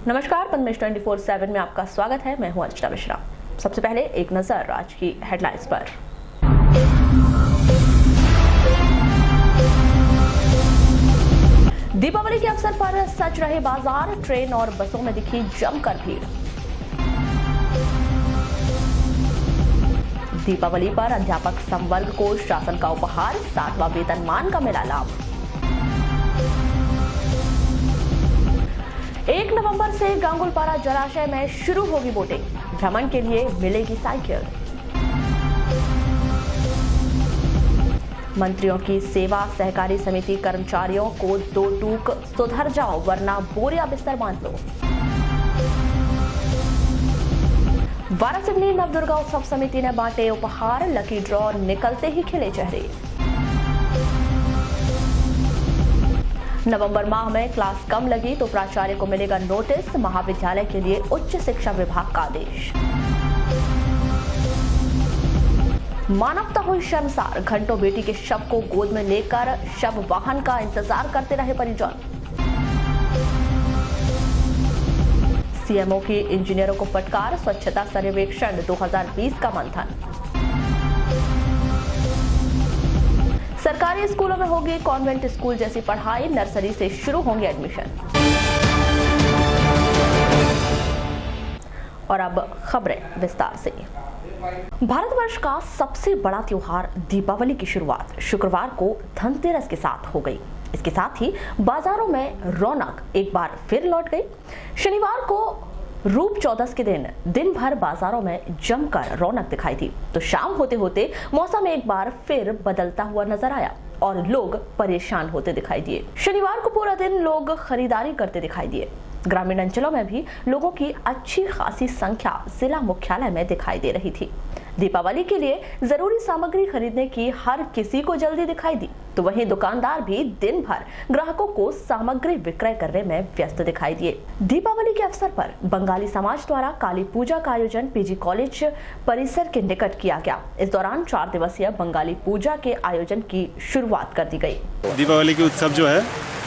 नमस्कार, पंद्रह 24/7 में आपका स्वागत है। मैं हूं अर्चना मिश्रा। सबसे पहले एक नजर आज की हेडलाइंस पर। दीपावली के अवसर पर सज रहे बाजार, ट्रेन और बसों में दिखी जमकर भीड़। दीपावली पर अध्यापक संवर्ग को शासन का उपहार, 60वां वेतनमान का मिला लाभ। 1 नवंबर से गांगुलपारा जलाशय में शुरू होगी बोटिंग, भ्रमण के लिए मिलेगी साइकिल। मंत्रियों की सेवा सहकारी समिति कर्मचारियों को 2 टूक, सुधर जाओ वरना बोरिया बिस्तर बांध लो। वारासिवनी नवदुर्गा उत्सव समिति ने बांटे उपहार, लकी ड्रॉ निकलते ही खिले चेहरे। नवंबर माह में क्लास कम लगी तो प्राचार्य को मिलेगा नोटिस, महाविद्यालय के लिए उच्च शिक्षा विभाग का आदेश। मानवता हुई शर्मसार, घंटों बेटी के शव को गोद में लेकर शव वाहन का इंतजार करते रहे परिजन। सीएमओ की इंजीनियरों को फटकार, स्वच्छता सर्वेक्षण 2020 का मंथन। सरकारी स्कूलों में होगी कॉन्वेंट स्कूल जैसी पढ़ाई, नर्सरी से शुरू होंगे एडमिशन। और अब खबरें विस्तार से। भारतवर्ष का सबसे बड़ा त्योहार दीपावली की शुरुआत शुक्रवार को धनतेरस के साथ हो गई। इसके साथ ही बाजारों में रौनक एक बार फिर लौट गई। शनिवार को रूप चौदस के दिन भर बाजारों में जमकर रौनक दिखाई दी तो शाम होते होते मौसम एक बार फिर बदलता हुआ नजर आया और लोग परेशान होते दिखाई दिए। शनिवार को पूरा दिन लोग खरीदारी करते दिखाई दिए। ग्रामीण अंचलों में भी लोगों की अच्छी खासी संख्या जिला मुख्यालय में दिखाई दे रही थी। दीपावली के लिए जरूरी सामग्री खरीदने की हर किसी को जल्दी दिखाई दी तो वहीं दुकानदार भी दिन भर ग्राहकों को सामग्री विक्रय करने में व्यस्त दिखाई दिए। दीपावली के अवसर पर बंगाली समाज द्वारा काली पूजा का आयोजन पीजी कॉलेज परिसर के निकट किया गया। इस दौरान 4 दिवसीय बंगाली पूजा के आयोजन की शुरुआत कर दी गई। दीपावली के उत्सव जो है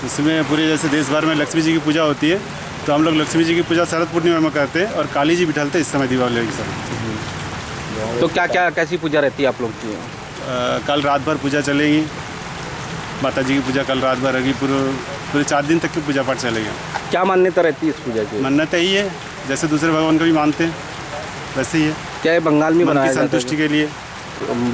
उसमें पूरे जैसे देश भर में लक्ष्मी जी की पूजा होती है तो हम लोग लक्ष्मी जी की पूजा शरद पूर्णिमा में करते हैं और काली जी बिठाते हैं इस समय दीपावली के समय। तो क्या कैसी पूजा रहती है आप लोग की? कल रात भर पूजा चलेगी, माता जी की पूजा कल रात भर होगी, पूरे 4 दिन तक की पूजा पाठ चलेगा। क्या मान्यता रहती है इस पूजा की? मान्यता यही है जैसे दूसरे भगवान को भी मानते हैं वैसे ही है। क्या है बंगाल में बनाया जाता है? संतुष्टि के लिए,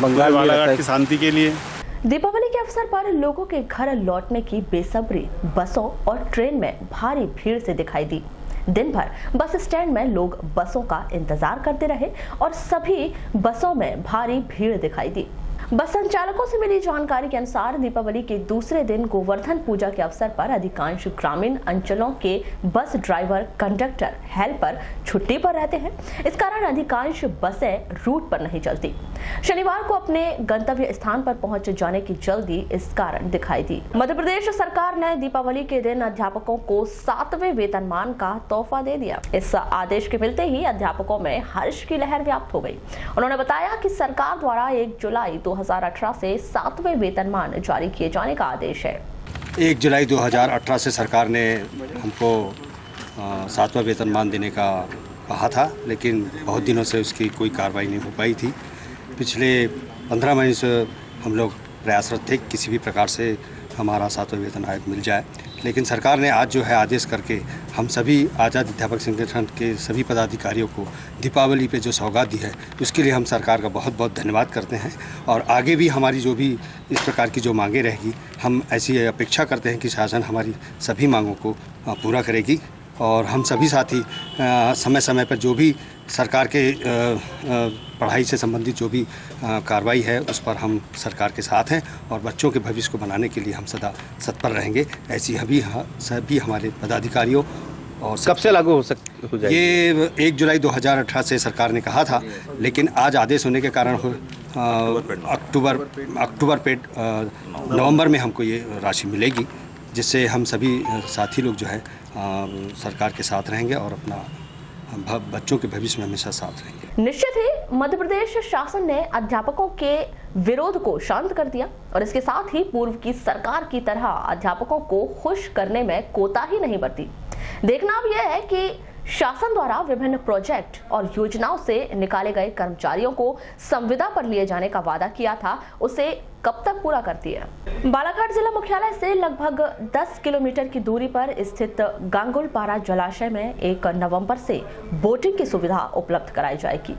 बंगाल बालाघाट की शांति के लिए। दीपावली के अवसर पर लोगों के घर लौटने की बेसब्री बसों और ट्रेन में भारी भीड़ से दिखाई दी। दिन भर बस स्टैंड में लोग बसों का इंतजार करते रहे और सभी बसों में भारी भीड़ दिखाई दी। बस संचालकों से मिली जानकारी के अनुसार दीपावली के दूसरे दिन गोवर्धन पूजा के अवसर पर अधिकांश ग्रामीण अंचलों के बस ड्राइवर, कंडक्टर, हेल्पर छुट्टी पर रहते हैं। इस कारण अधिकांश बसें रूट पर नहीं चलती। शनिवार को अपने गंतव्य स्थान पर पहुंच जाने की जल्दी इस कारण दिखाई दी। मध्य प्रदेश सरकार ने दीपावली के दिन अध्यापकों को 7वें वेतनमान का तोहफा दे दिया। इस आदेश के मिलते ही अध्यापकों में हर्ष की लहर व्याप्त हो गई। उन्होंने बताया कि सरकार द्वारा 1 जुलाई 2018 से 7वें वेतनमान जारी किए जाने का आदेश है। 1 जुलाई 2018 से सरकार ने हमको 7वां वेतनमान देने का कहा था, लेकिन बहुत दिनों से उसकी कोई कार्रवाई नहीं हो पाई थी। पिछले 15 महीने से हम लोग प्रयासरत थे किसी भी प्रकार से हमारा 7वां वेतन आयोग मिल जाए, लेकिन सरकार ने आज जो है आदेश करके हम सभी आज़ाद अध्यापक संगठन के सभी पदाधिकारियों को दीपावली पे जो सौगात दी है उसके लिए हम सरकार का बहुत बहुत धन्यवाद करते हैं। और आगे भी हमारी जो भी इस प्रकार की जो मांगें रहेगी, हम ऐसी अपेक्षा करते हैं कि शासन हमारी सभी मांगों को पूरा करेगी और हम सभी साथी समय समय पर जो भी सरकार के पढ़ाई से संबंधित जो भी कार्रवाई है उस पर हम सरकार के साथ हैं और बच्चों के भविष्य को बनाने के लिए हम सदा तत्पर रहेंगे। ऐसी सभी हमारे पदाधिकारियों और कब से लागू हो जाएगी? ये 1 जुलाई 2018 से सरकार ने कहा था, लेकिन आज आदेश होने के कारण अक्टूबर पेड नवंबर में हमको ये राशि मिलेगी, जिससे हम सभी साथी लोग जो है सरकार के साथ रहेंगे और अपना बच्चों के भविष्य में हमेशा साथ रहेंगे। निश्चित ही मध्य प्रदेश शासन ने अध्यापकों के विरोध को शांत कर दिया और इसके साथ ही पूर्व की सरकार की तरह अध्यापकों को खुश करने में कोताही नहीं बरती। देखना अब यह है कि शासन द्वारा विभिन्न प्रोजेक्ट और योजनाओं से निकाले गए कर्मचारियों को संविदा पर लिए जाने का वादा किया था, उसे कब तक पूरा करती है। बालाघाट जिला मुख्यालय से लगभग 10 किलोमीटर की दूरी पर स्थित गांगुलपारा जलाशय में 1 नवंबर से बोटिंग की सुविधा उपलब्ध कराई जाएगी।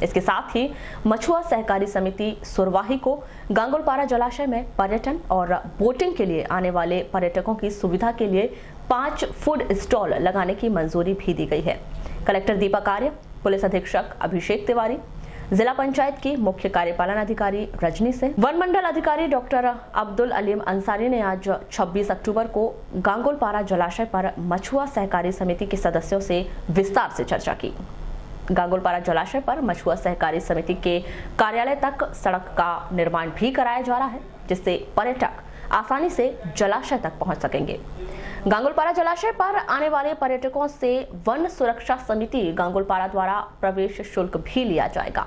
इसके साथ ही मछुआ सहकारी समिति सुरवाही को गांगुलपारा जलाशय में पर्यटन और बोटिंग के लिए आने वाले पर्यटकों की सुविधा के लिए 5 फूड स्टॉल लगाने की मंजूरी भी दी गई है। कलेक्टर दीपक आर्य, पुलिस अधीक्षक अभिषेक तिवारी, जिला पंचायत की मुख्य कार्यपालन अधिकारी रजनी सिंह, वन मंडल अधिकारी डॉक्टर अब्दुल अलीम अंसारी ने आज 26 अक्टूबर को गांगुलपारा जलाशय पर मछुआ सहकारी समिति के सदस्यों से विस्तार से चर्चा की। गांगुलपारा जलाशय पर मछुआ सहकारी समिति के कार्यालय तक सड़क का निर्माण भी कराया जा रहा है, जिससे पर्यटक आसानी से जलाशय तक पहुंच सकेंगे। गांगुलपारा जलाशय पर आने वाले पर्यटकों से वन सुरक्षा समिति गांगुलपारा द्वारा प्रवेश शुल्क भी लिया जाएगा।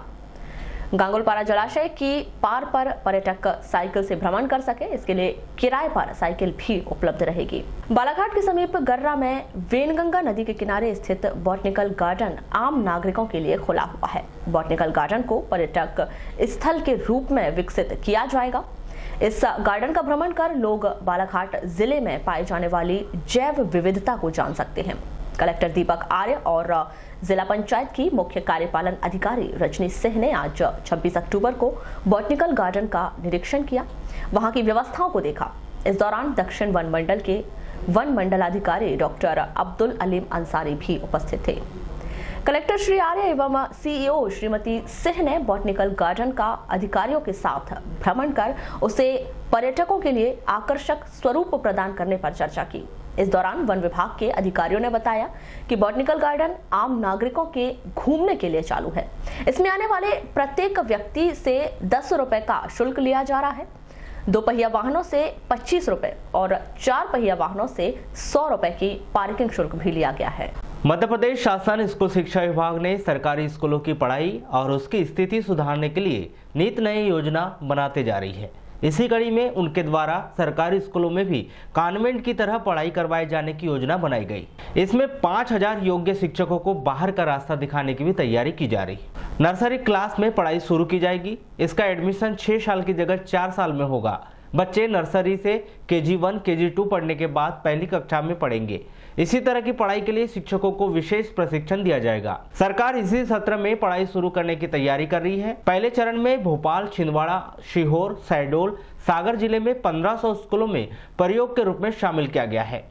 गांगुलपारा जलाशय की पार पर पर्यटक साइकिल से भ्रमण कर सके, इसके लिए किराए पर साइकिल भी उपलब्ध रहेगी। बालाघाट के समीप गर्रा में वेनगंगा नदी के किनारे स्थित बॉटनिकल गार्डन आम नागरिकों के लिए खुला हुआ है। बॉटनिकल गार्डन को पर्यटक स्थल के रूप में विकसित किया जाएगा। इस गार्डन का भ्रमण कर लोग बालाघाट जिले में पाई जाने वाली जैव विविधता को जान सकते हैं। कलेक्टर दीपक आर्य और जिला पंचायत की मुख्य कार्यपालन अधिकारी रजनी सिंह ने आज 26 अक्टूबर को बॉटनिकल गार्डन का निरीक्षण किया, वहां की व्यवस्थाओं को देखा। इस दौरान दक्षिण वन मंडल के वन मंडलाधिकारी डॉक्टर अब्दुल अलीम अंसारी भी उपस्थित थे। कलेक्टर श्री आर्य एवं सीईओ श्रीमती सिंह ने बॉटनिकल गार्डन का अधिकारियों के साथ भ्रमण कर उसे पर्यटकों के लिए आकर्षक स्वरूप प्रदान करने पर चर्चा की। इस दौरान वन विभाग के अधिकारियों ने बताया कि बॉटनिकल गार्डन आम नागरिकों के घूमने के लिए चालू है। इसमें आने वाले प्रत्येक व्यक्ति से 10 रुपए का शुल्क लिया जा रहा है। 2 पहिया वाहनों से 25 रुपए और 4 पहिया वाहनों से 100 रुपए की पार्किंग शुल्क भी लिया गया है। मध्य प्रदेश शासन स्कूल शिक्षा विभाग ने सरकारी स्कूलों की पढ़ाई और उसकी स्थिति सुधारने के लिए नित नई योजना बनाते जा रही है। इसी कड़ी में उनके द्वारा सरकारी स्कूलों में भी कॉन्वेंट की तरह पढ़ाई करवाए जाने की योजना बनाई गई। इसमें 5000 योग्य शिक्षकों को बाहर का रास्ता दिखाने की भी तैयारी की जा रही है। नर्सरी क्लास में पढ़ाई शुरू की जाएगी। इसका एडमिशन 6 साल की जगह 4 साल में होगा। बच्चे नर्सरी से KG1, KG2 पढ़ने के बाद पहली कक्षा में पढ़ेंगे। इसी तरह की पढ़ाई के लिए शिक्षकों को विशेष प्रशिक्षण दिया जाएगा। सरकार इसी सत्र में पढ़ाई शुरू करने की तैयारी कर रही है। पहले चरण में भोपाल, छिंदवाड़ा, सीहोर, शहडोल, सागर जिले में 1500 स्कूलों में प्रयोग के रूप में शामिल किया गया है।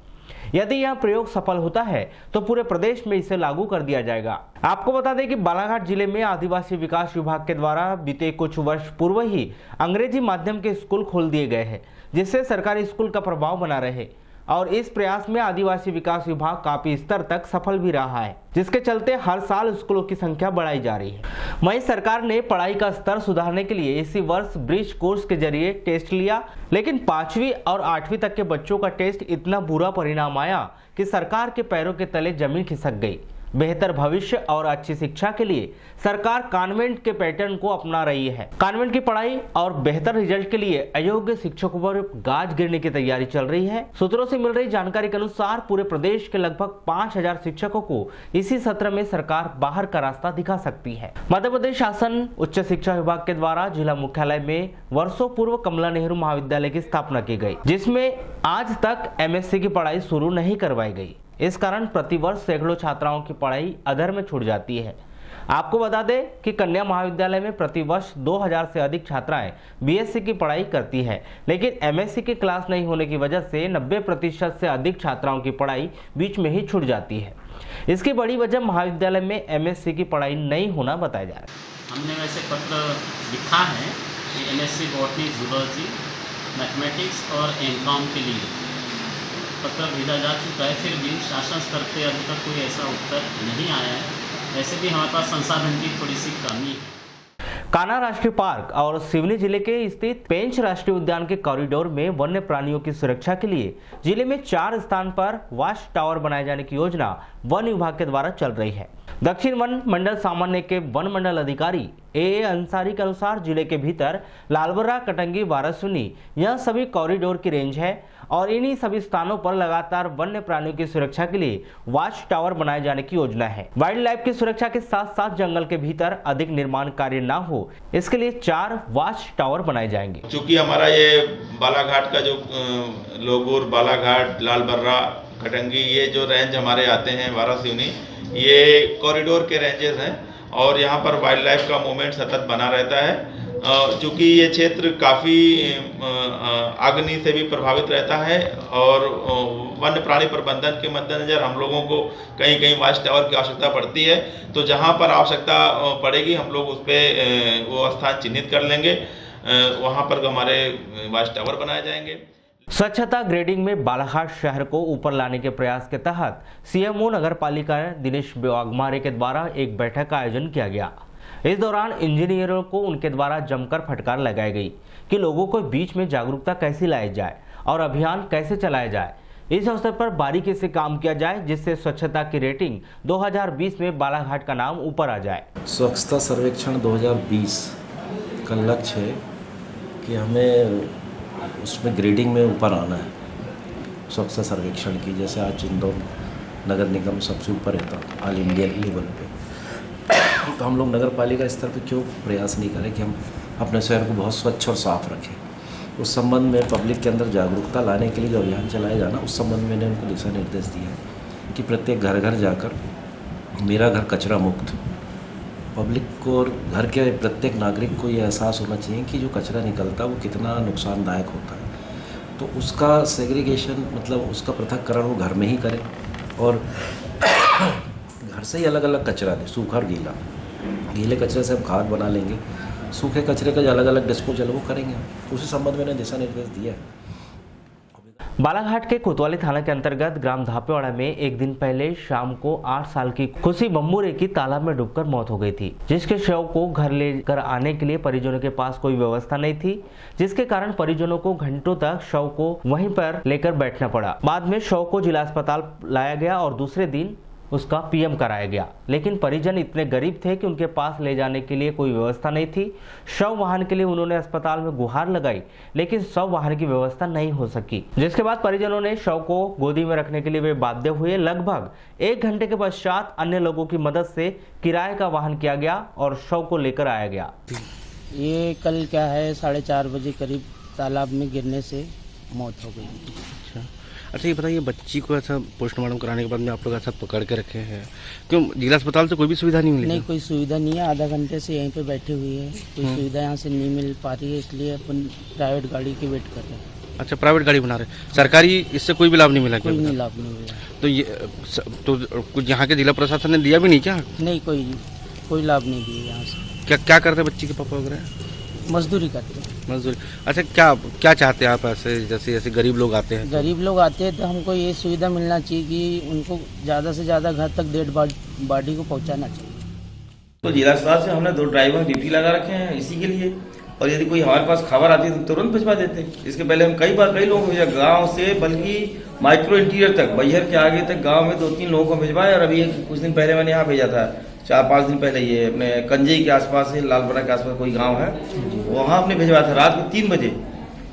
यदि यह प्रयोग सफल होता है तो पूरे प्रदेश में इसे लागू कर दिया जाएगा। आपको बता दें कि बालाघाट जिले में आदिवासी विकास विभाग के द्वारा बीते कुछ वर्ष पूर्व ही अंग्रेजी माध्यम के स्कूल खोल दिए गए हैं, जिससे सरकारी स्कूल का प्रभाव बना रहे और इस प्रयास में आदिवासी विकास विभाग काफी स्तर तक सफल भी रहा है, जिसके चलते हर साल स्कूलों की संख्या बढ़ाई जा रही है। वहीं सरकार ने पढ़ाई का स्तर सुधारने के लिए इसी वर्ष ब्रिज कोर्स के जरिए टेस्ट लिया, लेकिन 5वीं और 8वीं तक के बच्चों का टेस्ट इतना बुरा परिणाम आया कि सरकार के पैरों के तले जमीन खिसक गई। बेहतर भविष्य और अच्छी शिक्षा के लिए सरकार कॉन्वेंट के पैटर्न को अपना रही है। कॉन्वेंट की पढ़ाई और बेहतर रिजल्ट के लिए अयोग्य शिक्षकों पर गाज गिरने की तैयारी चल रही है। सूत्रों से मिल रही जानकारी के अनुसार पूरे प्रदेश के लगभग 5000 शिक्षकों को इसी सत्र में सरकार बाहर का रास्ता दिखा सकती है। मध्य प्रदेश शासन उच्च शिक्षा विभाग के द्वारा जिला मुख्यालय में वर्षों पूर्व कमला नेहरू महाविद्यालय की स्थापना की गई, जिसमें आज तक MSc की पढ़ाई शुरू नहीं करवाई गई। इस कारण प्रतिवर्ष सैकड़ों छात्राओं की पढ़ाई अधर में छूट जाती है। आपको बता दें कि कन्या महाविद्यालय में प्रतिवर्ष 2000 से अधिक छात्राएं BSc की पढ़ाई करती हैं, लेकिन MSc की क्लास नहीं होने की वजह से 90% से अधिक छात्राओं की पढ़ाई बीच में ही छूट जाती है। इसकी बड़ी वजह महाविद्यालय में MSc की पढ़ाई नहीं होना बताया जा रहा है। हमने वैसे पत्र लिखा है कि MSc बॉटनी, जूलॉजी, मैथमेटिक्स और M.Com के लिए पत्र भेजा जा चुका है, फिर भी शासन स्तर पर अभी तक कोई ऐसा उत्तर नहीं आया है। वैसे भी हमारे पास संसाधन की थोड़ी सी कमी है। कान्हा राष्ट्रीय पार्क और सिवनी जिले के स्थित पेंच राष्ट्रीय उद्यान के कॉरिडोर में वन्य प्राणियों की सुरक्षा के लिए जिले में 4 स्थान पर वॉच टावर बनाए जाने की योजना वन विभाग के द्वारा चल रही है। दक्षिण वन मंडल सामान्य के वन मंडल अधिकारी ए अंसारी के अनुसार जिले के भीतर लालबर्रा, कटंगी, वारासुनी यह सभी कॉरिडोर की रेंज है और इन्हीं सभी स्थानों पर लगातार वन्य प्राणियों की सुरक्षा के लिए वॉच टावर बनाए जाने की योजना है। वाइल्ड लाइफ की सुरक्षा के साथ साथ जंगल के भीतर अधिक निर्माण कार्य न हो, इसके लिए 4 वॉच टावर बनाए जाएंगे। चूँकि हमारा ये बालाघाट का जो लोगूर, बालाघाट, लालबर्रा, कटंगी ये जो रेंज हमारे आते हैं, वारासिवनी, ये कॉरिडोर के रेंजेस हैं और यहाँ पर वाइल्ड लाइफ का मूवमेंट सतत बना रहता है। चूँकि ये क्षेत्र काफ़ी अग्नि से भी प्रभावित रहता है और वन्य प्राणी प्रबंधन के मद्देनज़र हम लोगों को कहीं कहीं वॉच टावर की आवश्यकता पड़ती है। तो जहाँ पर आवश्यकता पड़ेगी हम लोग उस पर वो स्थान चिन्हित कर लेंगे, वहाँ पर हमारे वॉच टावर बनाए जाएंगे। स्वच्छता ग्रेडिंग में बालाघाट शहर को ऊपर लाने के प्रयास के तहत सीएमओ नगर पालिका दिनेश वाघमारे के द्वारा एक बैठक का आयोजन किया गया। इस दौरान इंजीनियरों को उनके द्वारा जमकर फटकार लगाई गई कि लोगों को बीच में जागरूकता कैसे लाई जाए और अभियान कैसे चलाया जाए। इस अवसर पर बारीकी से काम किया जाए जिससे स्वच्छता की रेटिंग 2020 में बालाघाट का नाम ऊपर आ जाए। स्वच्छता सर्वेक्षण 2020 का लक्ष्य है कि हमें उसमें ग्रेडिंग में ऊपर आना है स्वच्छता सर्वेक्षण की। जैसे आज इंदौर नगर निगम सबसे ऊपर रहता ऑल इंडिया लेवल पे, तो हम लोग नगर पालिका स्तर पे क्यों प्रयास नहीं करें कि हम अपने शहर को बहुत स्वच्छ और साफ रखें। उस संबंध में पब्लिक के अंदर जागरूकता लाने के लिए जो अभियान चलाया जाना, उस संबंध में मैंने उनको दिशा निर्देश दिया कि प्रत्येक घर घर जाकर मेरा घर कचरा मुक्त, पब्लिक को और घर के प्रत्येक नागरिक को ये एहसास होना चाहिए कि जो कचरा निकलता है वो कितना नुकसानदायक होता है। तो उसका सेग्रीगेशन मतलब उसका पृथक्करण वो घर में ही करें और घर से ही अलग अलग कचरा दें, सूखा और गीला। गीले कचरे से हम खाद बना लेंगे, सूखे कचरे का जो अलग अलग डिस्पोजल वो करेंगे। उसी संबंध में मैंने दिशा निर्देश दिया है। बालाघाट के कोतवाली थाना के अंतर्गत ग्राम धापेवाड़ा में एक दिन पहले शाम को 8 साल की खुशी बम्बूरे की तालाब में डूबकर मौत हो गई थी, जिसके शव को घर लेकर आने के लिए परिजनों के पास कोई व्यवस्था नहीं थी, जिसके कारण परिजनों को घंटों तक शव को वहीं पर लेकर बैठना पड़ा। बाद में शव को जिला अस्पताल लाया गया और दूसरे दिन उसका पीएम कराया गया, लेकिन परिजन इतने गरीब थे कि उनके पास ले जाने के लिए कोई व्यवस्था नहीं थी। शव वाहन के लिए उन्होंने अस्पताल में गुहार लगाई, लेकिन शव वाहन की व्यवस्था नहीं हो सकी, जिसके बाद परिजनों ने शव को गोदी में रखने के लिए वे बाध्य हुए। लगभग 1 घंटे के पश्चात अन्य लोगों की मदद से किराए का वाहन किया गया और शव को लेकर आया गया। ये कल क्या है 4:30 बजे करीब तालाब में गिरने से मौत हो गई। अच्छा ये बताइए, बच्ची को ऐसा पोस्टमार्टम कराने के बाद में आप लोग ऐसा पकड़ के रखे हैं, क्यों जिला अस्पताल से कोई भी सुविधा नहीं मिली? नहीं, कोई सुविधा नहीं है। आधा घंटे से यहीं पे बैठे हुए हैं, कोई सुविधा यहाँ से नहीं मिल पा रही है, इसलिए अपन प्राइवेट गाड़ी की वेट कर रहे हैं। अच्छा, प्राइवेट गाड़ी बना रहे हैं, सरकारी इससे कोई भी लाभ नहीं मिला? कोई नहीं लाभ नहीं मिला। तो ये तो कुछ यहाँ के जिला प्रशासन ने दिया भी नहीं क्या? नहीं, कोई लाभ नहीं दिया यहाँ से। क्या करते बच्ची के पापा वगैरह? मजदूरी करते हैं। मजदूरी। अच्छा, क्या चाहते हैं आप ऐसे जैसे गरीब लोग आते हैं? गरीब लोग आते हैं तो हमको ये सुविधा मिलना चाहिए कि उनको ज़्यादा से ज़्यादा घर तक डेड बॉडी को पहुंचाना चाहिए। तो जिला अस्पताल से हमने 2 ड्राइवर ड्यूटी लगा रखे हैं इसी के लिए, और यदि कोई हमारे पास खबर आती है तो तुरंत भिजवा देते। इसके पहले हम कई लोगों को भेजा गाँव से, बल्कि माइक्रो इंटीरियर तक, बैहर के आगे तक गाँव में 2-3 लोगों को भिजवाया। और अभी कुछ दिन पहले मैंने यहाँ भेजा था, 4-5 दिन पहले, ये अपने कंजई के आसपास है, लालबर्रा के आसपास कोई गांव है, वहाँ हमने भिजवाया था। रात को 3 बजे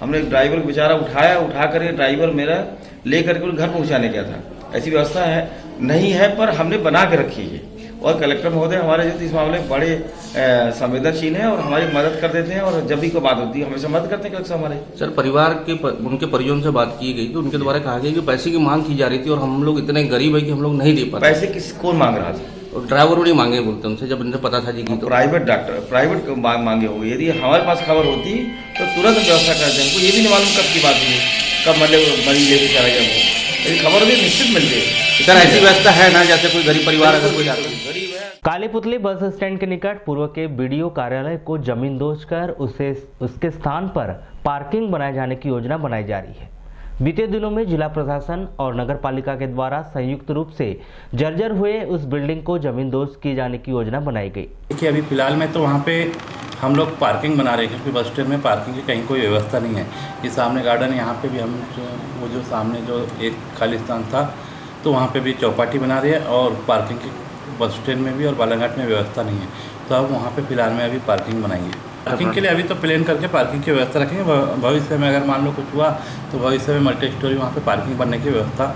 हमने एक ड्राइवर को बेचारा उठा करके ड्राइवर मेरा ले करके घर पहुँचाने गया था। ऐसी व्यवस्था है नहीं है, पर हमने बना के रखी है। और कलेक्टर महोदय हमारे जो इस मामले में बड़े संवेदनशील हैं और हमारी मदद कर देते हैं, और जब भी कोई बात होती है हमेशा मदद करते हैं कलेक्टर हमारे। सर, परिवार के उनके परिजनों से बात की गई तो उनके द्वारा कहा गया कि पैसे की मांग की जा रही थी और हम लोग इतने गरीब है कि हम लोग नहीं दे पाते। पैसे कौन मांग रहा था? ड्राइवरों ने मांगे बोलते उनसे, जब उनसे पता था जी की। तो प्राइवेट मांगे होंगे। यदि हमारे पास खबर होती तो तुरंत व्यवस्था करते हैं। हमको ये भी नहीं मालूम कब की बात हुई, कब मरीज लेके चला गया वो। यदि खबर होती निश्चित मिलती है। सर, ऐसी व्यवस्था है ना, जैसे कोई गरीब परिवार अगर कोई जाता है। कालीपुतली बस स्टैंड के निकट पूर्व के बीडीओ कार्यालय को जमीन दोज कर उसके स्थान पर पार्किंग बनाए जाने की योजना बनाई जा रही है। बीते दिनों में जिला प्रशासन और नगर पालिका के द्वारा संयुक्त रूप से जर्जर हुए उस बिल्डिंग को जमींदोज किए जाने की योजना बनाई गई। देखिए अभी फिलहाल में तो वहाँ पे हम लोग पार्किंग बना रहे हैं क्योंकि बस स्टैंड में पार्किंग की कहीं कोई व्यवस्था नहीं है। ये सामने गार्डन है, यहाँ पे भी हम वो जो सामने जो एक खाली स्थान था तो वहाँ पे भी चौपाटी बना रहे हैं और पार्किंग की बस स्टैंड में भी और बालाघाट में व्यवस्था नहीं है, तो अब वहाँ पे फिलहाल में अभी पार्किंग बनाएंगे। पार्किंग के लिए अभी तो प्लान करके पार्किंग की व्यवस्था रखेंगे। भविष्य में अगर मान लो कुछ हुआ तो भविष्य में मल्टी स्टोरी वहाँ पे पार्किंग बनने की व्यवस्था।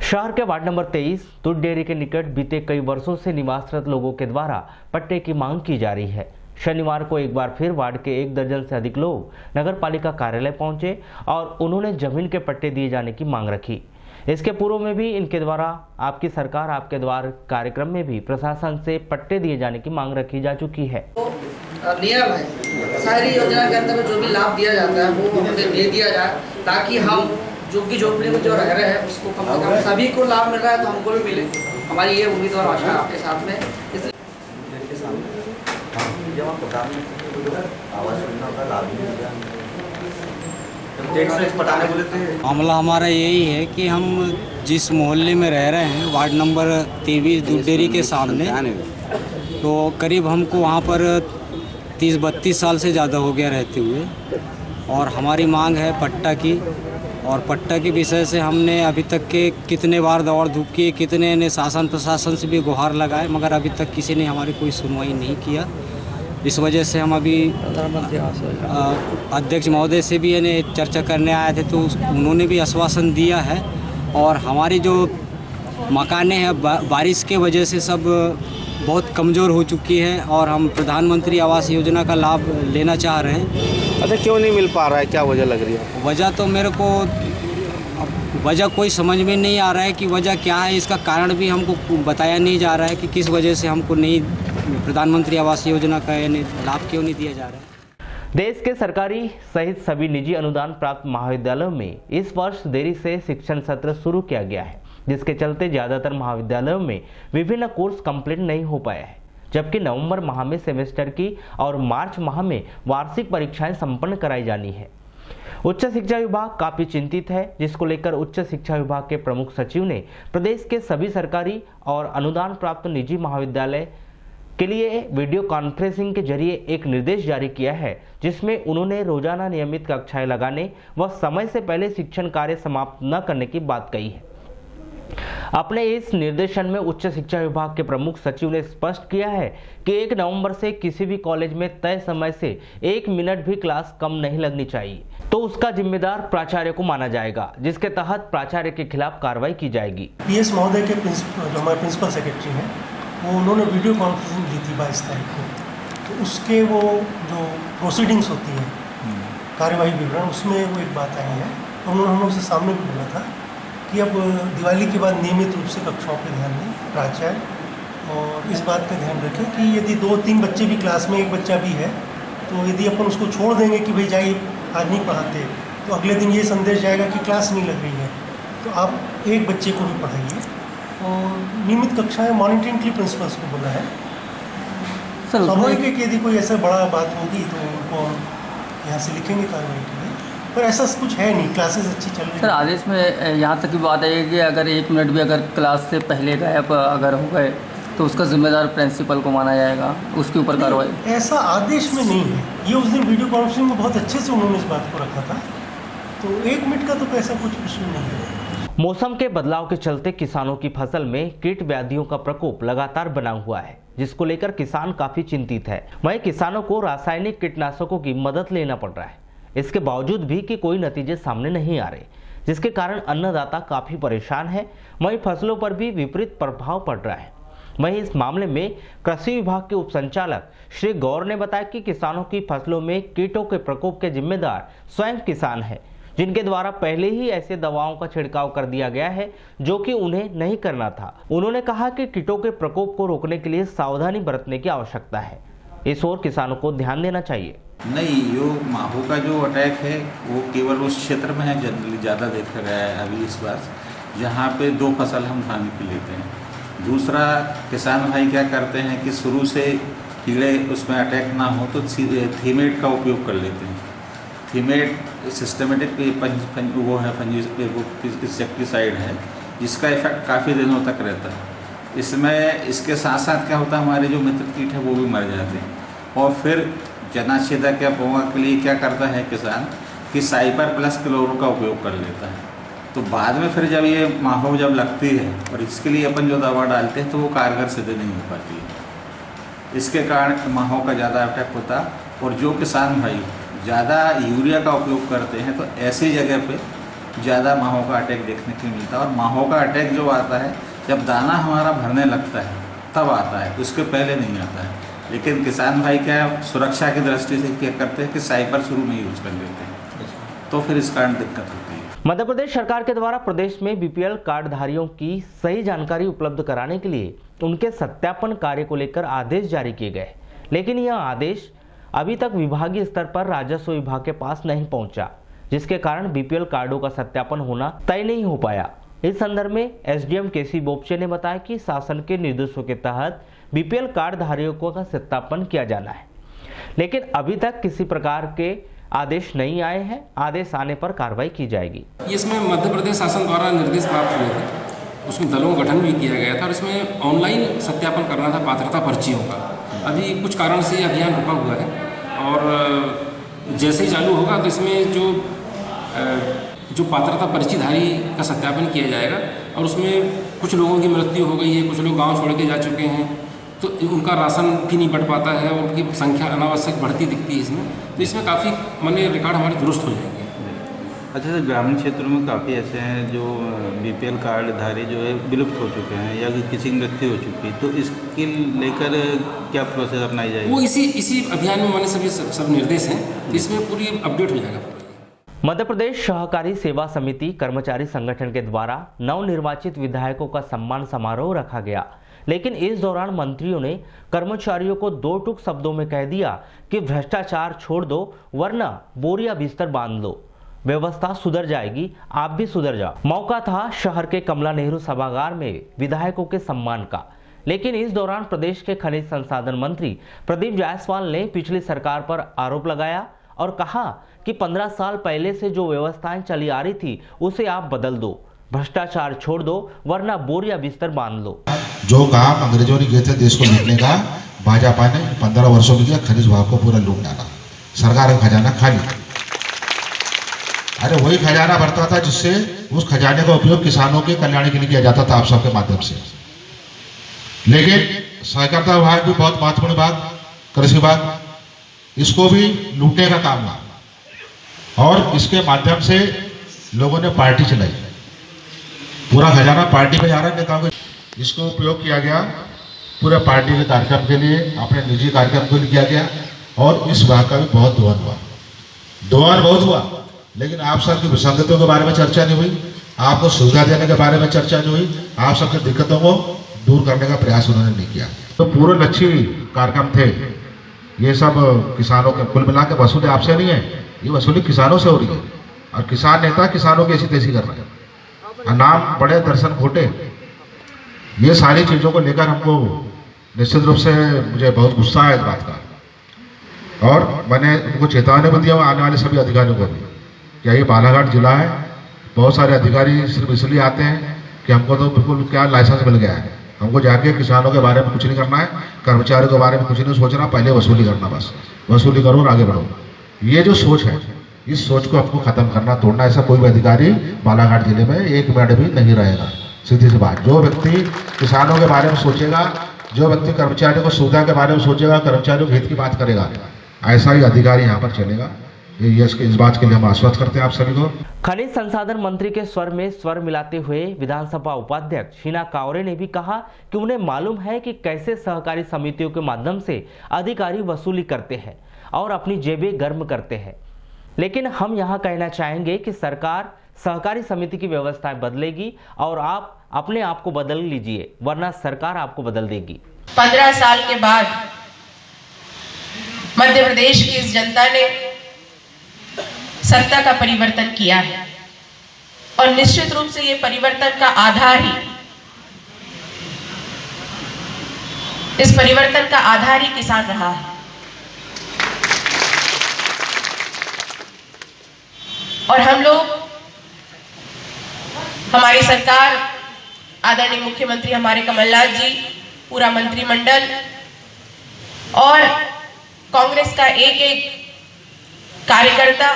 शहर के वार्ड नंबर 23 दूध डेयरी के निकट बीते कई वर्षों से निवासरत लोगों के द्वारा पट्टे की मांग की जा रही है। शनिवार को एक बार फिर वार्ड के 1 दर्जन से अधिक लोग नगर पालिका कार्यालय पहुंचे और उन्होंने जमीन के पट्टे दिए जाने की मांग रखी। इसके पूर्व में भी इनके द्वारा आपकी सरकार आपके द्वार कार्यक्रम में भी प्रशासन से पट्टे दिए जाने की मांग रखी जा चुकी है। नियम है शहरी योजना के अंतर्गत जो भी लाभ दिया जाता है वो हमें दे दिया जाए ताकि हम जो कि झोपड़ी में जो रह रहे हैं उसको कम से कम सभी को लाभ मिल रहा है तो हमको भी मिले। हमारी ये उम्मीद और आशा है आपके साथ में। मामला हमारा यही है कि हम जिस मोहल्ले में रह रहे हैं वार्ड नंबर 23 दूध डेयरी के सामने, तो करीब हमको वहाँ पर 30-32 साल से ज़्यादा हो गया रहते हुए, और हमारी मांग है पट्टा की। और पट्टा के विषय से हमने अभी तक के कितने बार दौड़ धूप किए, कितने ने शासन प्रशासन से भी गुहार लगाए, मगर अभी तक किसी ने हमारी कोई सुनवाई नहीं किया। इस वजह से हम अभी अध्यक्ष महोदय से भी यानी चर्चा करने आए थे, तो उन्होंने भी आश्वासन दिया है। और हमारी जो मकानें हैं बारिश के वजह से सब बहुत कमज़ोर हो चुकी है और हम प्रधानमंत्री आवास योजना का लाभ लेना चाह रहे हैं। अच्छा, क्यों नहीं मिल पा रहा है, क्या वजह लग रही है? वजह तो मेरे को वजह कोई समझ में नहीं आ रहा है कि वजह क्या है। इसका कारण भी हमको बताया नहीं जा रहा है कि किस वजह से हमको नहीं प्रधानमंत्री आवास योजना का यानी लाभ क्यों नहीं दिया जा रहा है। देश के सरकारी सहित सभी निजी अनुदान प्राप्त महाविद्यालयों में इस वर्ष देरी से शिक्षण सत्र शुरू किया गया है, जिसके चलते ज्यादातर महाविद्यालयों में विभिन्न कोर्स कंप्लीट नहीं हो पाया है, जबकि नवंबर माह में सेमेस्टर की और मार्च माह में वार्षिक परीक्षाएं संपन्न कराई जानी है। उच्च शिक्षा विभाग काफी चिंतित है, जिसको लेकर उच्च शिक्षा विभाग के प्रमुख सचिव ने प्रदेश के सभी सरकारी और अनुदान प्राप्त निजी महाविद्यालय के लिए वीडियो कॉन्फ्रेंसिंग के जरिए एक निर्देश जारी किया है, जिसमें उन्होंने रोजाना नियमित कक्षाएं लगाने व समय से पहले शिक्षण कार्य समाप्त न करने की बात कही है। अपने इस निर्देशन में उच्च शिक्षा विभाग के प्रमुख सचिव ने स्पष्ट किया है कि 1 नवंबर से किसी भी कॉलेज में तय समय से 1 मिनट भी क्लास कम नहीं लगनी चाहिए, तो उसका जिम्मेदार प्राचार्य को माना जाएगा, जिसके तहत प्राचार्य के खिलाफ कार्रवाई की जाएगी। पीएस महोदय के जो हमारे प्रिंसिपल सेक्रेटरी हैं, वो उन्होंने वीडियो कॉन्फ्रेंसिंग दी थी 22 तारीख को, तो उसके वो जो प्रोसीडिंग्स होती है कार्यवाही विवरण, उसमें वो एक बात आई है। उन्होंने हम लोग से सामने भी बोला था कि अब दिवाली के बाद नियमित रूप से कक्षाओं पर ध्यान दें प्राचार्य, और इस बात का ध्यान रखें कि यदि 2-3 बच्चे भी क्लास में, एक बच्चा भी है, तो यदि अपन उसको छोड़ देंगे कि भाई जाइए आज नहीं पढ़ाते, तो अगले दिन ये संदेश जाएगा कि क्लास नहीं लग रही है, तो आप एक बच्चे को भी पढ़ाइए। और नियमित कक्षाएं मॉनिटरिंग के लिए प्रिंसिपल्स को बोला है। स्वाभाविक है कि यदि कोई ऐसा बड़ा बात होगी तो उनको यहाँ से लिखेंगे कार्रवाई के लिए, पर ऐसा कुछ है नहीं, क्लासेस अच्छी चल रही। सर आदेश में यहाँ तक की बात है कि अगर 1 मिनट भी अगर क्लास से पहले गायब अगर हो गए तो उसका जिम्मेदार प्रिंसिपल को माना जाएगा, उसके ऊपर कार्रवाई। ऐसा आदेश में नहीं है, ये उस दिन वीडियो कॉन्फ्रेंसिंग में बहुत अच्छे से उन्होंने इस बात को रखा था, तो 1 मिनट का तो ऐसा कुछ इशू नहीं है। मौसम के बदलाव के चलते किसानों की फसल में कीट व्याधियों का प्रकोप लगातार बना हुआ है, जिसको लेकर किसान काफी चिंतित है। वहीं किसानों को रासायनिक कीटनाशकों की मदद लेना पड़ रहा है, इसके बावजूद भी कि कोई नतीजे सामने नहीं आ रहे, जिसके कारण अन्नदाता काफी परेशान है। वहीं फसलों पर भी विपरीत प्रभाव पड़ रहा है। वहीं इस मामले में कृषि विभाग के उप संचालक श्री गौर ने बताया कि किसानों की फसलों में कीटों के प्रकोप के जिम्मेदार स्वयं किसान हैं, जिनके द्वारा पहले ही ऐसे दवाओं का छिड़काव कर दिया गया है जो कि उन्हें नहीं करना था। उन्होंने कहा कि कीटों के प्रकोप को रोकने के लिए सावधानी बरतने की आवश्यकता है, इस ओर किसानों को ध्यान देना चाहिए। नहीं, जो माहो का जो अटैक है वो केवल उस क्षेत्र में है, जनरली ज़्यादा देखा गया है अभी इस बार, जहाँ पे 2 फसल हम धान की लेते हैं। दूसरा, किसान भाई क्या करते हैं कि शुरू से कीड़े उसमें अटैक ना हो तो थीमेट का उपयोग कर लेते हैं। थीमेट सिस्टमेटिक वो है इंसेक्टिसाइड है, जिसका इफेक्ट काफ़ी दिनों तक रहता है। इसमें इसके साथ साथ क्या होता है, हमारे जो मित्र कीट है वो भी मर जाते हैं। और फिर चना छेदक या पोंगा के लिए क्या करता है किसान कि साइपर प्लस क्लोरो का उपयोग कर लेता है। तो बाद में फिर जब ये माहो जब लगती है और इसके लिए अपन जो दवा डालते हैं तो वो कारगर सिद्ध नहीं हो पाती है। इसके कारण माहो का ज़्यादा अटैक होता। और जो किसान भाई ज़्यादा यूरिया का उपयोग करते हैं तो ऐसी जगह पे ज़्यादा माहो का अटैक देखने को मिलता है। और माहो का अटैक जो आता है जब दाना हमारा भरने लगता है तब आता है, उसके पहले नहीं आता है। लेकिन किसान भाई क्या सुरक्षा की दृष्टि से क्या करते हैं कि साइपर शुरू में यूज कर लेते हैं, तो फिर इस कारण दिक्कत होती है। मध्य प्रदेश सरकार के द्वारा प्रदेश में बीपीएल कार्डधारियों की सही जानकारी उपलब्ध कराने के लिए उनके सत्यापन कार्य को लेकर आदेश जारी किए गए, लेकिन यह आदेश अभी तक विभागीय स्तर पर राजस्व विभाग के पास नहीं पहुंचा, जिसके कारण बीपीएल कार्डों का सत्यापन होना तय नहीं हो पाया। इस संदर्भ में एसडीएम केसी बोपचे ने बताया कि शासन के निर्देशों के तहत बीपीएल कार्डधारियों का सत्यापन किया जाना है, लेकिन अभी तक किसी प्रकार के आदेश नहीं आए हैं। आदेश आने पर कार्रवाई की जाएगी। इसमें मध्य प्रदेश शासन द्वारा निर्देश प्राप्त हुए थे, उसमें दलों का गठन भी किया गया था और इसमें ऑनलाइन सत्यापन करना था पात्रता पर्चियों का। अभी कुछ कारण से ये अभियान रुका हुआ है और जैसे ही चालू होगा तो इसमें जो पात्रता पर्चीधारी का सत्यापन किया जाएगा। और उसमें कुछ लोगों की मृत्यु हो गई है, कुछ लोग गांव छोड़ के जा चुके हैं, तो उनका राशन भी नहीं बढ़ पाता है और उनकी संख्या अनावश्यक बढ़ती दिखती है इसमें। तो इसमें काफ़ी माने रिकॉर्ड हमारे दुरुस्त हो जाएंगे। अच्छा सर, ग्रामीण क्षेत्रों में काफ़ी ऐसे हैं जो बीपीएल कार्डधारी जो है विलुप्त हो चुके हैं या किसी की मृत्यु हो चुकी है, तो इसके लेकर क्या प्रोसेस अपनाई जाएगी? वो इसी अभियान में हमारे सभी सब निर्देश हैं, तो इसमें पूरी अपडेट हो जाएगा। मध्य प्रदेश सहकारी सेवा समिति कर्मचारी संगठन के द्वारा नवनिर्वाचित विधायकों का सम्मान समारोह रखा गया, लेकिन इस दौरान मंत्रियों ने कर्मचारियों को दो टूक शब्दों में कह दिया कि भ्रष्टाचार छोड़ दो वरना बोरिया बिस्तर बांध लो, व्यवस्था सुधर जाएगी, आप भी सुधर जाओ। मौका था शहर के कमला नेहरू सभागार में विधायकों के सम्मान का, लेकिन इस दौरान प्रदेश के खनिज संसाधन मंत्री प्रदीप जायसवाल ने पिछली सरकार पर आरोप लगाया और कहा कि 15 साल पहले से जो व्यवस्थाएं चली आ रही थी उसे आप बदल दो, भ्रष्टाचार छोड़ दो वरना बोरिया बिस्तर बांध लो। जो काम अंग्रेजों ने किए थे देश को लूटने का, भाजपा ने 15 वर्षों में किया, खनिज विभाग को पूरा लूट डाला, सरकार का खजाना खाली। अरे वही खजाना भरता था जिससे उस खजाने का उपयोग किसानों के कल्याण के लिए किया जाता था आप सबके माध्यम से। लेकिन सहकारिता विभाग भी बहुत महत्वपूर्ण विभाग, कृषि विभाग, इसको भी लूटने का काम हुआ और इसके माध्यम से लोगों ने पार्टी चलाई, पूरा खजाना पार्टी में जा रहा है। इसको उपयोग किया गया पूरे पार्टी के कार्यक्रम के लिए, अपने निजी कार्यक्रम के लिए किया गया और इस बात का भी बहुत दोहन हुआ, दोहन बहुत हुआ। लेकिन आप सबकी विसंगतियों के बारे में चर्चा नहीं हुई, आपको सुविधा देने के बारे में चर्चा नहीं हुई, आप सबकी दिक्कतों को दूर करने का प्रयास उन्होंने नहीं किया। तो पूरे लक्ष्य कार्यक्रम थे, ये सब किसानों के कुल मिला के वसूली आपसे नहीं है, ये वसूली किसानों से हो रही है और किसान नेता किसानों की ऐसी तैसी कर रहे हैं, नाम बड़े दर्शन खोटे। ये सारी चीज़ों को लेकर हमको निश्चित रूप से मुझे बहुत गुस्सा है इस बात का और मैंने उनको चेतावनी भी दिया आने वाले सभी अधिकारियों को भी। क्या ये बालाघाट जिला है, बहुत सारे अधिकारी सिर्फ इसलिए आते हैं कि हमको तो बिल्कुल क्या लाइसेंस मिल गया है, हमको जाके किसानों के बारे में कुछ नहीं करना है, कर्मचारियों के बारे में कुछ नहीं सोचना, पहले वसूली करना, बस वसूली करो और आगे बढ़ो। ये जो सोच है, इस सोच को आपको खत्म करना, तोड़ना। ऐसा कोई भी अधिकारी बालाघाट जिले में एक मिनट भी नहीं रहेगा। सीधी सी बात, जो व्यक्ति किसानों के बारे में सोचेगा, जो व्यक्ति कर्मचारियों को सुविधा के बारे में सोचेगा, कर्मचारियों के हित की बात करेगा, ऐसा ही अधिकारी यहाँ पर चलेगा। ये इस बात के लिए हम आश्वस्त करते हैं आप सभी को। खनिज संसाधन मंत्री के स्वर में स्वर मिलाते हुए विधानसभा उपाध्यक्ष शीना कावरे ने भी कहा कि उन्हें मालूम है कि कैसे सहकारी समितियों के माध्यम से अधिकारी वसूली करते हैं और अपनी जेबें गर्म करते हैं, लेकिन हम यहाँ कहना चाहेंगे कि सरकार सहकारी समिति की व्यवस्थाएं बदलेगी और आप अपने आप को बदल लीजिए, वरना सरकार आपको बदल देगी। 15 साल के बाद मध्य प्रदेश की इस जनता ने सत्ता का परिवर्तन किया है और निश्चित रूप से ये परिवर्तन का आधार ही, इस परिवर्तन का आधार ही किसान रहा है। और हम लोग, हमारी सरकार, आदरणीय मुख्यमंत्री हमारे कमलनाथ जी, पूरा मंत्रिमंडल और कांग्रेस का एक एक कार्यकर्ता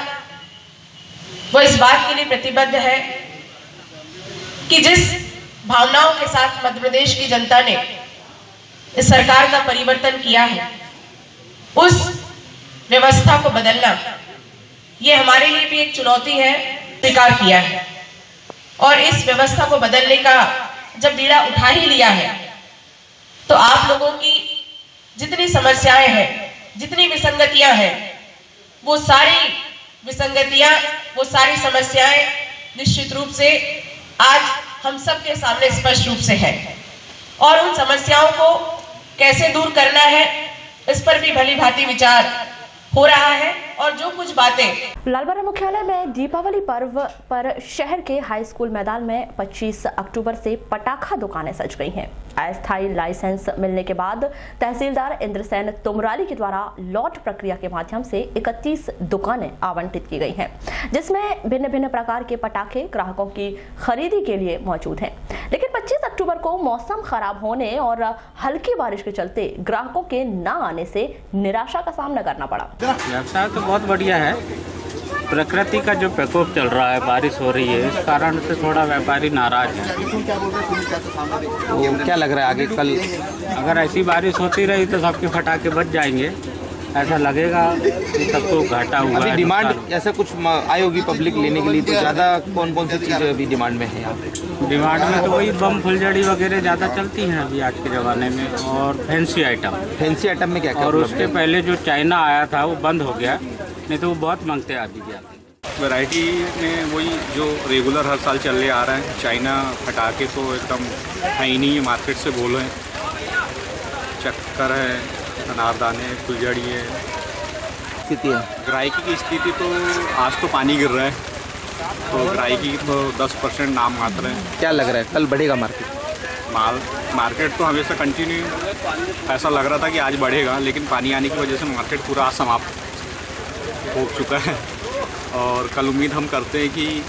वो इस बात के लिए प्रतिबद्ध है कि जिस भावनाओं के साथ मध्य प्रदेश की जनता ने इस सरकार का परिवर्तन किया है, उस व्यवस्था को बदलना ये हमारे लिए भी एक चुनौती है, स्वीकार किया है। और इस व्यवस्था को बदलने का जब बीड़ा उठा ही लिया है तो आप लोगों की जितनी समस्याएं हैं, जितनी विसंगतियां हैं, वो सारी विसंगतियां, वो सारी समस्याएं निश्चित रूप से आज हम सबके सामने स्पष्ट रूप से है। और उन समस्याओं को कैसे दूर करना है, इस पर भी भली भांति विचार हो रहा है। और जो कुछ बातें लालबर्रा मुख्यालय में दीपावली पर्व पर शहर के हाई स्कूल मैदान में 25 अक्टूबर से पटाखा दुकानें सज गई हैं। अस्थायी लाइसेंस मिलने के बाद तहसीलदार इंद्रसेन तुमराली के द्वारा लॉट प्रक्रिया के माध्यम से 31 दुकानें आवंटित की गई हैं, जिसमें भिन्न भिन्न प्रकार के पटाखे ग्राहकों की खरीदी के लिए मौजूद हैं। लेकिन 25 अक्टूबर को मौसम खराब होने और हल्की बारिश के चलते ग्राहकों के न आने से निराशा का सामना करना पड़ा। व्यवसाय तो बहुत बढ़िया है। प्रकृति का जो प्रकोप चल रहा है, बारिश हो रही है, इस कारण से थोड़ा व्यापारी नाराज है। तो क्या लग रहा है आगे कल अगर ऐसी बारिश होती रही तो सबके फटाके बच जाएंगे, ऐसा लगेगा कि सबको घाटा हुआ है। डिमांड ऐसा कुछ आई होगी पब्लिक लेने के लिए, तो ज़्यादा कौन कौन सी चीज़ें अभी डिमांड में है यहाँ पे? डिमांड में तो वही बम फुलझड़ी वगैरह ज़्यादा चलती हैं अभी आज के ज़माने में, और फैंसी आइटम में क्या क्या? और उसके पहले जो चाइना आया था वो बंद हो गया, नहीं तो वो बहुत मांगते अभी भी। वैरायटी में वही जो रेगुलर हर साल चल रहे आ रहा है। चाइना पटाखे तो एकदम है ही नहीं है, मार्केट से बोलो, चक्कर है, अनारदाने, फुलझड़ी है। स्थिति है ग्राहकी की स्थिति तो आज तो पानी गिर रहा है, तो ग्राहकी तो 10% नाम मात्र है। क्या लग रहा है कल बढ़ेगा मार्केट तो हमेशा कंटिन्यू, ऐसा लग रहा था कि आज बढ़ेगा, लेकिन पानी आने की वजह से मार्केट पूरा आज समाप्त हो चुका है। और कल उम्मीद हम करते हैं कि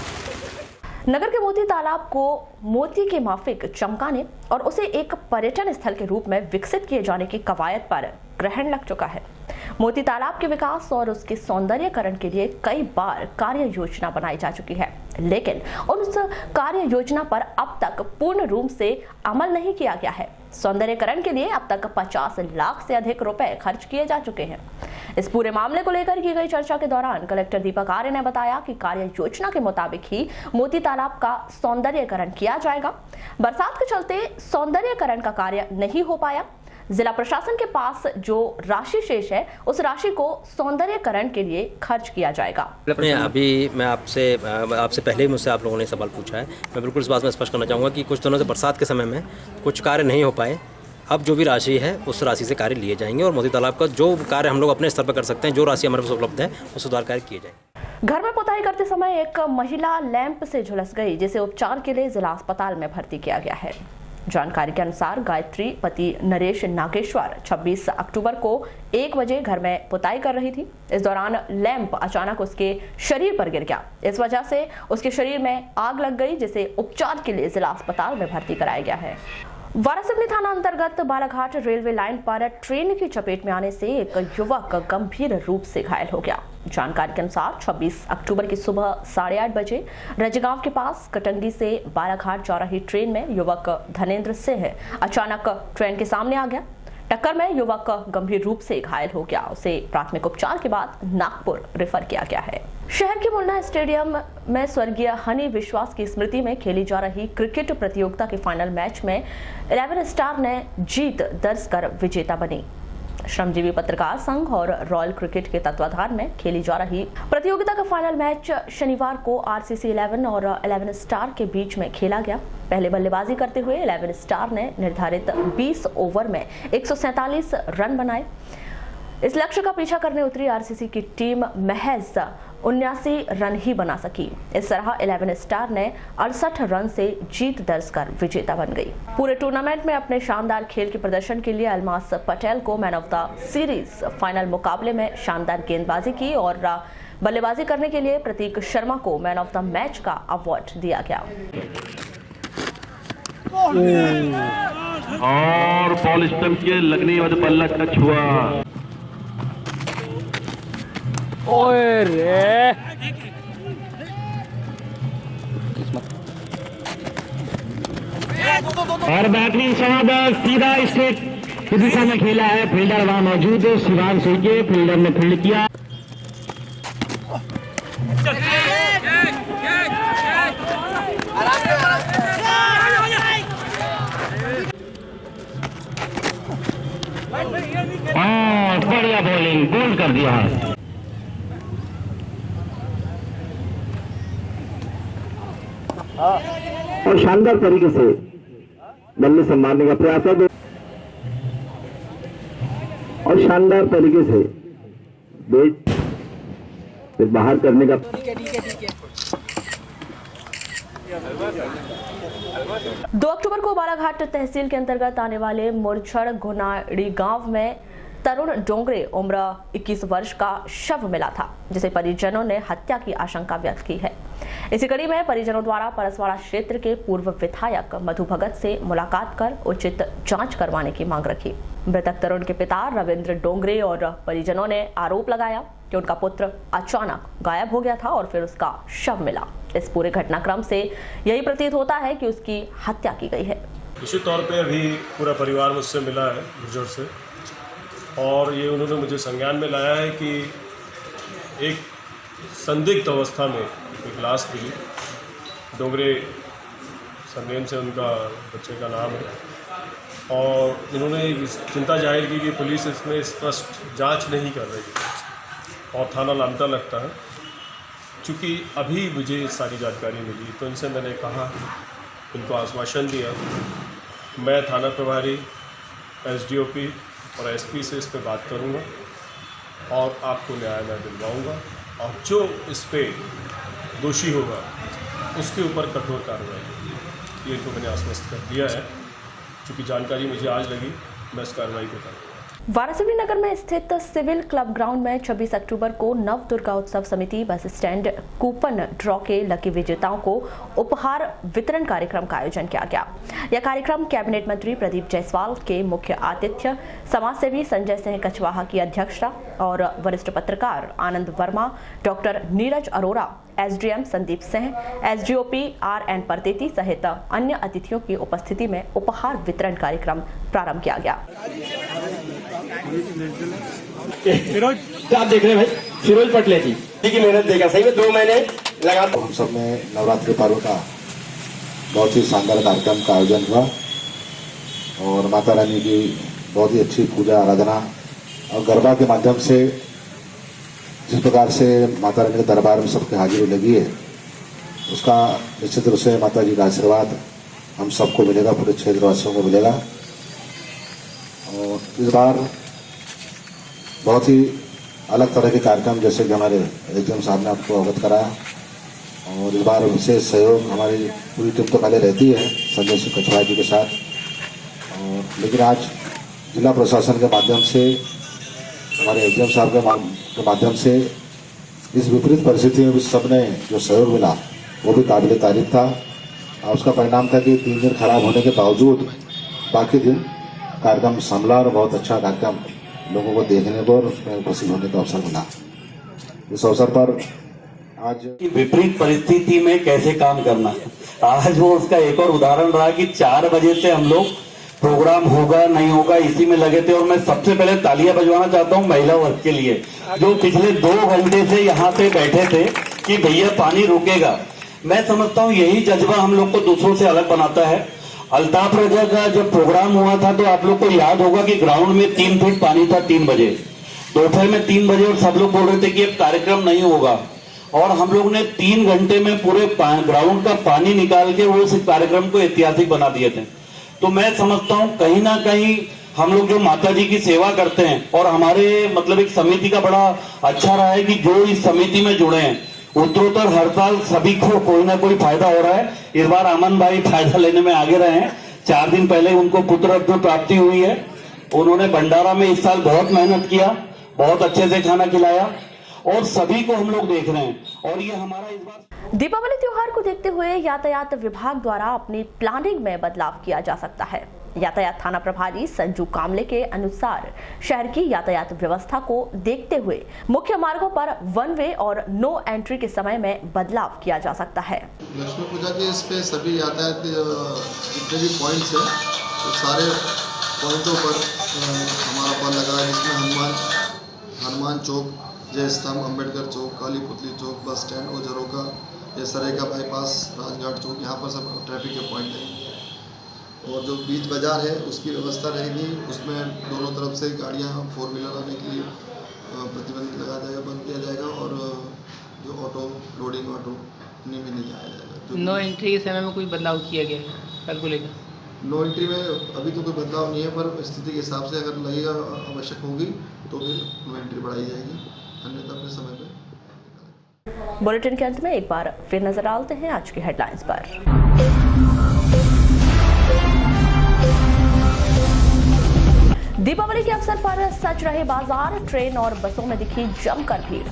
नगर के मोती तालाब को मोती के माफिक चमकाने और उसे एक पर्यटन स्थल के रूप में विकसित किए जाने की कवायद पर ग्रहण लग चुका है। मोती तालाब के विकास और उसके सौंदर्यीकरण के लिए कई बार कार्य योजना बनाई जा चुकी है, लेकिन उस कार्य योजना पर अब तक पूर्ण रूप से अमल नहीं किया गया है। सौंदर्यीकरण के लिए अब तक 50 लाख से अधिक रुपए खर्च किए जा चुके हैं। इस पूरे मामले को लेकर की गई चर्चा के दौरान कलेक्टर दीपक आर्य ने बताया कि कार्य योजना के मुताबिक ही मोती तालाब का सौंदर्यीकरण किया जाएगा। बरसात के चलते सौंदर्यीकरण का कार्य नहीं हो पाया। जिला प्रशासन के पास जो राशि शेष है, उस राशि को सौंदर्यीकरण के लिए खर्च किया जाएगा। अभी मैं आपसे पहले ही मुझसे आप लोगों ने सवाल पूछा है, मैं बिल्कुल इस बात में स्पष्ट करना चाहूँगा कि कुछ दिनों से बरसात के समय में कुछ कार्य नहीं हो पाए। अब जो भी राशि है उस राशि से कार्य लिए जाएंगे और मोती तालाब का जो कार्य हम लोग अपने स्तर पर कर सकते हैं, जो राशि हमारे पास उपलब्ध है, वो सुधार कार्य किए जाएंगे। घर में पुताई करते समय एक महिला लैंप से झुलस गई, जिसे उपचार के लिए जिला अस्पताल में भर्ती किया गया है। जानकारी के अनुसार गायत्री पति नरेश नागेश्वर 26 अक्टूबर को 1 बजे घर में पुताई कर रही थी। इस दौरान लैंप अचानक उसके शरीर पर गिर गया। इस वजह से उसके शरीर में आग लग गई, जिसे उपचार के लिए जिला अस्पताल में भर्ती कराया गया है। वारासिवनी थाना अंतर्गत बालाघाट रेलवे लाइन पर ट्रेन की चपेट में आने से एक युवक गंभीर रूप से घायल हो गया। जानकारी के अनुसार 26 अक्टूबर की सुबह 8:30 बजे रजगांव के पास कटंगी से बालाघाट जा रही ट्रेन में युवक धनेन्द्र सिंह अचानक ट्रेन के सामने आ गया। टक्कर में युवक गंभीर रूप से घायल हो गया। उसे प्राथमिक उपचार के बाद नागपुर रेफर किया गया है। शहर के मुन्ना स्टेडियम में स्वर्गीय हनी विश्वास की स्मृति में खेली जा रही क्रिकेट प्रतियोगिता के फाइनल मैच में 11 स्टार ने जीत दर्ज कर विजेता बनी। श्रमजीवी पत्रकार संघ और रॉयल क्रिकेट के तत्वाधान में खेली जा रही प्रतियोगिता का फाइनल मैच शनिवार को आरसीसी 11 और 11 स्टार के बीच में खेला गया। पहले बल्लेबाजी करते हुए 11 स्टार ने निर्धारित 20 ओवर में 147 रन बनाए। इस लक्ष्य का पीछा करने उतरी आरसीसी की टीम महज 79 रन ही बना सकी। इस तरह 11 स्टार ने 68 रन से जीत दर्ज कर विजेता बन गई। पूरे टूर्नामेंट में अपने शानदार खेल के प्रदर्शन के लिए अलमास पटेल को man of the series final मुकाबले में शानदार गेंदबाजी की और बल्लेबाजी करने के लिए प्रतीक शर्मा को मैन ऑफ द मैच का अवार्ड दिया गया। और बॉल स्टंप के लगने के बाद बल्ला टच हुआ। ओए रे और बेहतरीन शॉट सीधा स्ट्रेट की दिशा में खेला है। फील्डर वहां मौजूद है, शिवांशु के फील्डर ने फील्ड किया। बढ़िया बॉलिंग, गोल कर दिया। और शानदार तरीके से बल्ले संभालने का प्रयास है और शानदार तरीके से बेट से बाहर करने का। 2 अक्टूबर को बालाघाट तहसील के अंतर्गत आने वाले मुरछड़ घुनाड़ी गांव में तरुण डोंगरे उम्र 21 वर्ष का शव मिला था, जिसे परिजनों ने हत्या की आशंका व्यक्त की है। इसी कड़ी में परिजनों द्वारा परसवाड़ा क्षेत्र के पूर्व विधायक मधु भगत से मुलाकात कर उचित जांच करवाने की मांग रखी। मृतक तरुण के पिता रविंद्र डोंगरे और परिजनों ने आरोप लगाया कि उनका पुत्र अचानक गायब हो गया था और फिर उसका शव मिला। इस पूरे घटनाक्रम से यही प्रतीत होता है कि उसकी हत्या की गई है। निश्चित तौर पे अभी पूरा परिवार मुझसे मिला है गुर्जर से, और ये उन्होंने मुझे संज्ञान में लाया है कि एक संदिग्ध अवस्था में एक लाश मिली। डोंगरे सरनेम से उनका बच्चे का नाम है, और उन्होंने चिंता जाहिर की कि पुलिस इसमें स्पष्ट जांच नहीं कर रही है और थाना लामता लगता है। चूँकि अभी मुझे सारी जानकारी मिली तो इनसे मैंने कहा, इनको आश्वासन दिया, मैं थाना प्रभारी, एसडीओपी और एसपी से इस पे बात करूंगा और आपको न्याय मैं दिलवाऊंगा, और जो इस पे दोषी होगा उसके ऊपर कठोर कार्रवाई, ये इनको मैंने आश्वस्त कर दिया है। क्योंकि जानकारी मुझे आज लगी, मैं इस कार्रवाई को करूँगा। वारासिवनी नगर में स्थित सिविल क्लब ग्राउंड में 26 अक्टूबर को नव दुर्गा उत्सव समिति बस स्टैंड कूपन ड्रॉ के लकी विजेताओं को उपहार वितरण कार्यक्रम का आयोजन किया गया। यह कार्यक्रम कैबिनेट मंत्री प्रदीप जायसवाल के मुख्य आतिथ्य, समाजसेवी संजय सिंह कछवाहा की अध्यक्षता और वरिष्ठ पत्रकार Anand Verma, doctor Neeraj Arora, SDM Sandeep Singh, SDOP RN Pardeti सहित अन्य अतिथियों की उपस्थिति में उपहार वितरण कार्यक्रम प्रारंभ किया गया। आप देख रहे हैं भाई फिरोज पटले जी की मेहनत देखा, सही में 2 महीने लगा। हम सब में नवरात्रि पर्व का बहुत ही शानदार कार्यक्रम का आयोजन हुआ और माता रानी की बहुत ही अच्छी पूजा आराधना और गरबा के माध्यम से जिस प्रकार से माता रानी के दरबार में सबकी हाजिरी लगी है, उसका निश्चित रूप से माता जी का आशीर्वाद हम सबको मिलेगा, पूरे क्षेत्रवासियों को मिलेगा। और इस बार बहुत ही अलग तरह के कार्यक्रम, जैसे कि हमारे एसडीएम साहब ने आपको अवगत कराया, और इस बार विशेष सहयोग हमारी पूरी टीम तो पहले रहती है संजय सिंह कछवाहा जी के साथ, और लेकिन आज जिला प्रशासन के माध्यम से, हमारे एसडीएम साहब के माध्यम से इस विपरीत परिस्थिति में भी सबने जो सहयोग मिला वो भी काबिल तारीफ था। और उसका परिणाम था कि 3 दिन खराब होने के बावजूद बाकी दिन कार्यक्रम संभला और बहुत अच्छा कार्यक्रम लोगों को देखने को और उसमें उपस्थित होने का अवसर मिला। इस अवसर पर आज विपरीत परिस्थिति में कैसे काम करना, आज वो उसका एक और उदाहरण रहा कि 4 बजे से हम लोग प्रोग्राम होगा नहीं होगा इसी में लगे थे। और मैं सबसे पहले तालियां बजवाना चाहता हूं महिला वर्ग के लिए, जो पिछले 2 घंटे से यहाँ पे बैठे थे कि भैया पानी रुकेगा। मैं समझता हूँ यही जज्बा हम लोग को दूसरों से अलग बनाता है। अल्ताफ रजा का जब प्रोग्राम हुआ था तो आप लोग को याद होगा कि ग्राउंड में 3 फीट पानी था 3 बजे, दोपहर में 3 बजे, और सब लोग बोल रहे थे कि अब कार्यक्रम नहीं होगा, और हम लोग ने 3 घंटे में पूरे ग्राउंड का पानी निकाल के वो उस कार्यक्रम को ऐतिहासिक बना दिए थे। तो मैं समझता हूँ कहीं ना कहीं हम लोग जो माता जी की सेवा करते हैं, और हमारे मतलब एक समिति का बड़ा अच्छा रहा है कि जो इस समिति में जुड़े हैं उत्तरोत्तर हर साल सभी को कोई ना कोई फायदा हो रहा है। इस बार अमन भाई फायदा लेने में आगे रहे हैं। 4 दिन पहले उनको पुत्र रत्न प्राप्ति हुई है। उन्होंने भंडारा में इस साल बहुत मेहनत किया, बहुत अच्छे से खाना खिलाया, और सभी को हम लोग देख रहे हैं। और ये हमारा इस बार दीपावली त्योहार को देखते हुए यातायात विभाग द्वारा अपनी प्लानिंग में बदलाव किया जा सकता है। यातायात थाना प्रभारी संजू कामले के अनुसार शहर की यातायात व्यवस्था को देखते हुए मुख्य मार्गों पर वन वे और नो एंट्री के समय में बदलाव किया जा सकता है। लक्ष्मी पूजा के इस पे सभी यातायात के जितने भी पॉइंट्स हैं तो सारे पॉइंटों पर हमारा बल लगा है, जिसमें हनुमान चौक, जय स्तंभ, अम्बेडकर चौक, काली पुतली चौक, बस स्टैंड और झरोका, ये सरेगा बाईपास, राजघाट चौक, यहाँ पर सब ट्रैफिक के पॉइंट हैं। और जो बीच बाजार है उसकी व्यवस्था रहेगी, उसमें दोनों तरफ से गाड़ियाँ 4 व्हीलर आने के लिए प्रतिबंध लगा जाएगा, बंद किया जाएगा। और जो ऑटो लोडिंग ऑटो में नहीं जाया जाएगा। नो एंट्री के समय में कोई बदलाव किया गया है कल को लेकर? नो एंट्री में अभी तो कोई बदलाव नहीं है, पर स्थिति के हिसाब से अगर लगेगा आवश्यक होगी तो फिर नो एंट्री बढ़ाई जाएगी, अन्यथा अपने समय पर। बुलेटिन के अंत में एक बार फिर नजर डालते हैं आज की हेडलाइंस पर। दीपावली के अवसर पर सज रहे बाजार, ट्रेन और बसों में दिखी जमकर भीड़।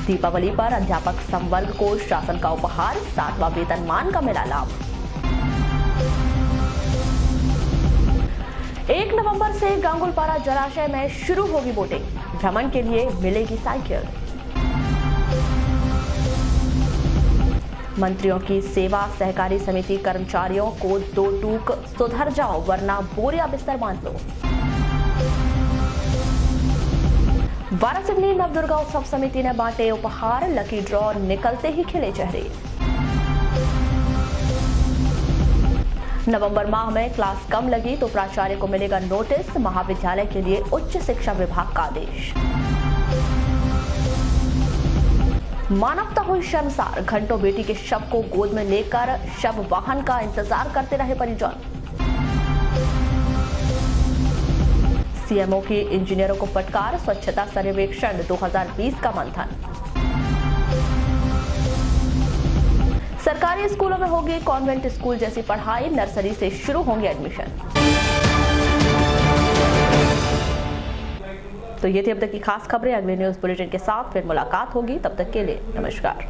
दीपावली पर अध्यापक संवर्ग को शासन का उपहार, 7वां वेतनमान का मिला लाभ। 1 नवंबर से गांगुलपारा जलाशय में शुरू होगी बोटिंग, भ्रमण के लिए मिलेगी साइकिल। मंत्रियों की सेवा सहकारी समिति कर्मचारियों को 2 टूक, सुधर जाओ वरना बोरिया बिस्तर बांध लो। वारासिवनी नवदुर्गा उत्सव समिति ने बांटे उपहार, लकी ड्रॉ निकलते ही खिले चेहरे। नवंबर माह में क्लास कम लगी तो प्राचार्य को मिलेगा नोटिस, महाविद्यालय के लिए उच्च शिक्षा विभाग का आदेश। मानवता हुई शर्मसार, घंटों बेटी के शव को गोद में लेकर शव वाहन का इंतजार करते रहे परिजन। सीएमओ की इंजीनियरों को फटकार, स्वच्छता सर्वेक्षण 2020 का मंथन। सरकारी स्कूलों में होगी कॉन्वेंट स्कूल जैसी पढ़ाई, नर्सरी से शुरू होंगे एडमिशन। तो ये थी अब तक की खास खबरें। अगले न्यूज बुलेटिन के साथ फिर मुलाकात होगी, तब तक के लिए नमस्कार।